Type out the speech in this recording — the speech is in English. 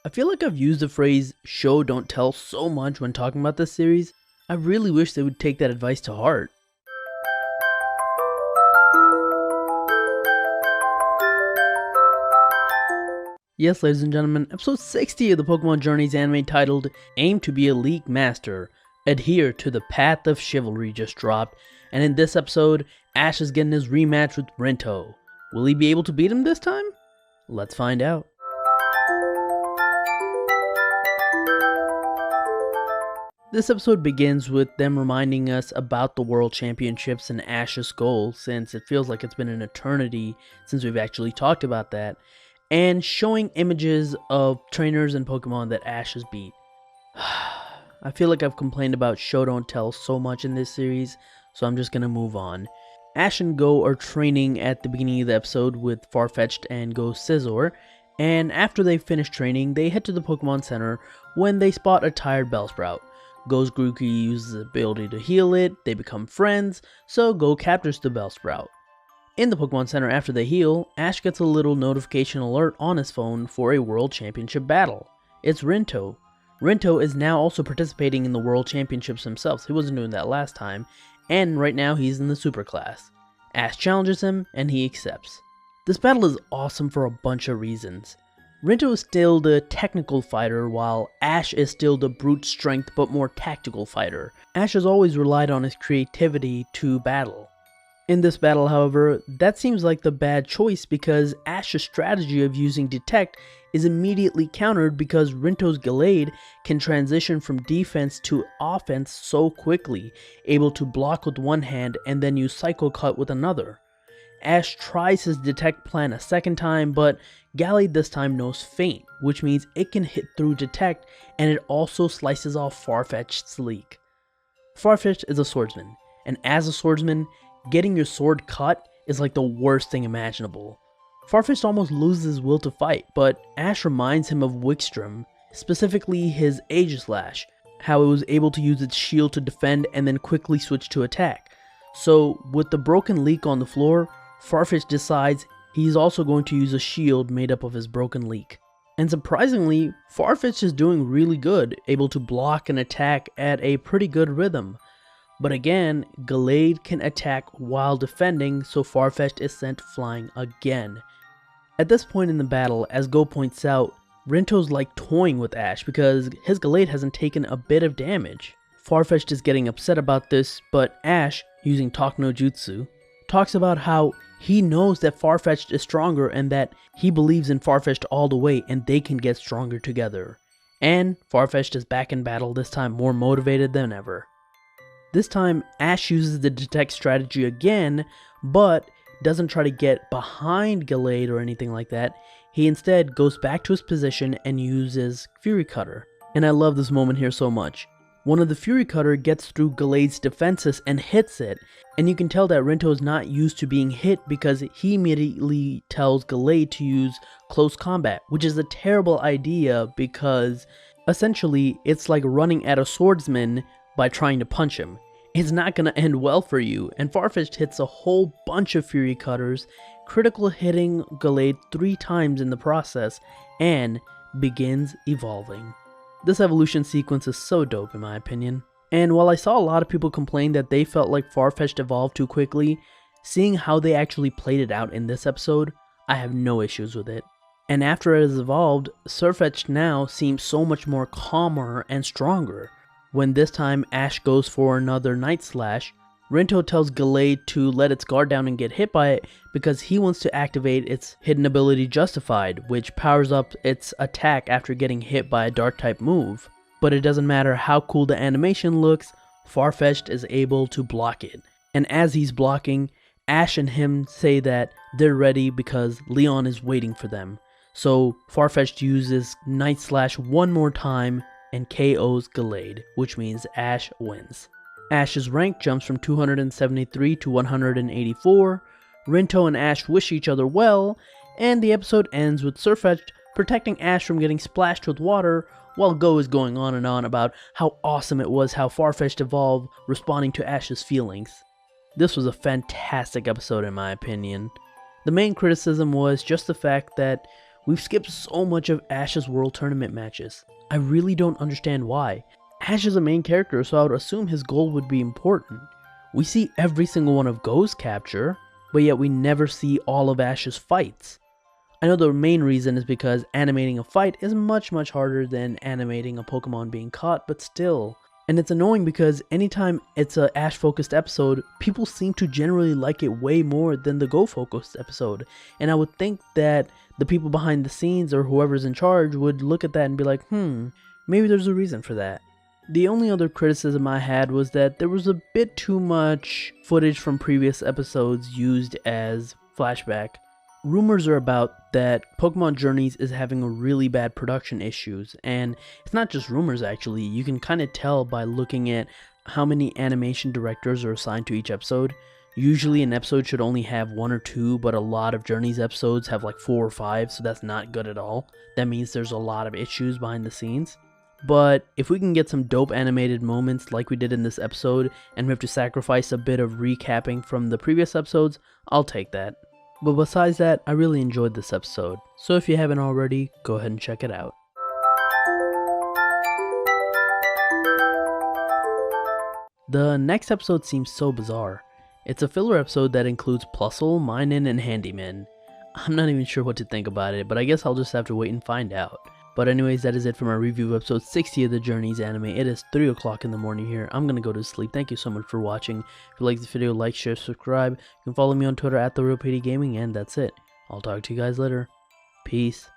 I feel like I've used the phrase show don't tell so much when talking about this series. I really wish they would take that advice to heart. Yes, ladies and gentlemen, episode 60 of the Pokemon Journeys anime titled Aim to be a Leek Master, Adhere to the Path of Chivalry just dropped, and in this episode, Ash is getting his rematch with Rinto. Will he be able to beat him this time? Let's find out. This episode begins with them reminding us about the World Championships and Ash's goal, since it feels like it's been an eternity since we've actually talked about that, and showing images of trainers and Pokemon that Ash has beat. I feel like I've complained about show don't tell so much in this series, so I'm just gonna move on. Ash and Go are training at the beginning of the episode with Farfetch'd and Go's Scizor, and after they finish training, they head to the Pokemon Center when they spot a tired Bellsprout. Go's Grookey uses the ability to heal it, they become friends, so Go captures the Bellsprout. In the Pokemon Center after they heal, Ash gets a little notification alert on his phone for a World Championship battle. It's Rinto. Rinto is now also participating in the World Championships himself, so he wasn't doing that last time, and right now he's in the Super class. Ash challenges him, and he accepts. This battle is awesome for a bunch of reasons. Rinto is still the technical fighter, while Ash is still the brute strength but more tactical fighter. Ash has always relied on his creativity to battle. In this battle, however, that seems like the bad choice because Ash's strategy of using Detect is immediately countered because Rinto's Gallade can transition from defense to offense so quickly, able to block with one hand and then use Psycho Cut with another. Ash tries his Detect plan a second time, but Gallade this time knows Feint, which means it can hit through Detect, and it also slices off Farfetch'd's Leek. Farfetch'd is a swordsman, and as a swordsman, getting your sword cut is like the worst thing imaginable. Farfetch'd almost loses his will to fight, but Ash reminds him of Wickstrom, specifically his Aegislash, how it was able to use its shield to defend and then quickly switch to attack. So with the broken Leek on the floor, Farfetch'd decides he's also going to use a shield made up of his broken Leek. And surprisingly, Farfetch'd is doing really good, able to block and attack at a pretty good rhythm. But again, Gallade can attack while defending, so Farfetch'd is sent flying again. At this point in the battle, as Go points out, Rinto's like toying with Ash because his Gallade hasn't taken a bit of damage. Farfetch'd is getting upset about this, but Ash, using Talk no Jutsu, talks about how he knows that Farfetch'd is stronger and that he believes in Farfetch'd all the way and they can get stronger together. And Farfetch'd is back in battle, this time more motivated than ever. This time, Ash uses the Detect strategy again, but doesn't try to get behind Gallade or anything like that. He instead goes back to his position and uses Fury Cutter. And I love this moment here so much. One of the Fury Cutter gets through Gallade's defenses and hits it, and you can tell that Rinto is not used to being hit because he immediately tells Gallade to use Close Combat, which is a terrible idea because essentially it's like running at a swordsman by trying to punch him. It's not going to end well for you, and Farfetch'd hits a whole bunch of Fury Cutters, critical hitting Gallade 3 times in the process, and begins evolving. This evolution sequence is so dope in my opinion. And while I saw a lot of people complain that they felt like Farfetch'd evolved too quickly, seeing how they actually played it out in this episode, I have no issues with it. And after it has evolved, Sirfetch'd now seems so much more calmer and stronger. When this time Ash goes for another Night Slash, Rinto tells Gallade to let its guard down and get hit by it because he wants to activate its hidden ability Justified, which powers up its attack after getting hit by a dark type move. But it doesn't matter how cool the animation looks, Farfetch'd is able to block it. And as he's blocking, Ash and him say that they're ready because Leon is waiting for them. So Farfetch'd uses Night Slash one more time and KOs Gallade, which means Ash wins. Ash's rank jumps from 273 to 184, Rinto and Ash wish each other well, and the episode ends with Sirfetch'd protecting Ash from getting splashed with water, while Go is going on and on about how awesome it was how Farfetch'd evolved, responding to Ash's feelings. This was a fantastic episode in my opinion. The main criticism was just the fact that We've skipped so much of Ash's World Tournament matches. I really don't understand why. Ash is a main character, so I would assume his goal would be important. We see every single one of Go's capture, but yet we never see all of Ash's fights. I know the main reason is because animating a fight is much harder than animating a Pokemon being caught, but still. And it's annoying because anytime it's a Ash focused episode, people seem to generally like it way more than the Go focused episode. And I would think that the people behind the scenes or whoever's in charge would look at that and be like, maybe there's a reason for that. The only other criticism I had was that there was a bit too much footage from previous episodes used as flashback. Rumors are about that Pokemon Journeys is having a really bad production issues, and it's not just rumors actually. You can kind of tell by looking at how many animation directors are assigned to each episode. Usually an episode should only have 1 or 2, but a lot of Journeys episodes have like 4 or 5, so that's not good at all. That means there's a lot of issues behind the scenes. But if we can get some dope animated moments like we did in this episode, and we have to sacrifice a bit of recapping from the previous episodes, I'll take that. But besides that, I really enjoyed this episode, so if you haven't already, go ahead and check it out. The next episode seems so bizarre. It's a filler episode that includes Plusle, Minun, and Handyman. I'm not even sure what to think about it, but I guess I'll just have to wait and find out. But anyways, that is it for my review of episode 60 of the Journeys anime. It is 3 o'clock in the morning here. I'm gonna go to sleep. Thank you so much for watching. If you like this video, like, share, subscribe. You can follow me on Twitter at TheRealPDGaming, and that's it. I'll talk to you guys later. Peace.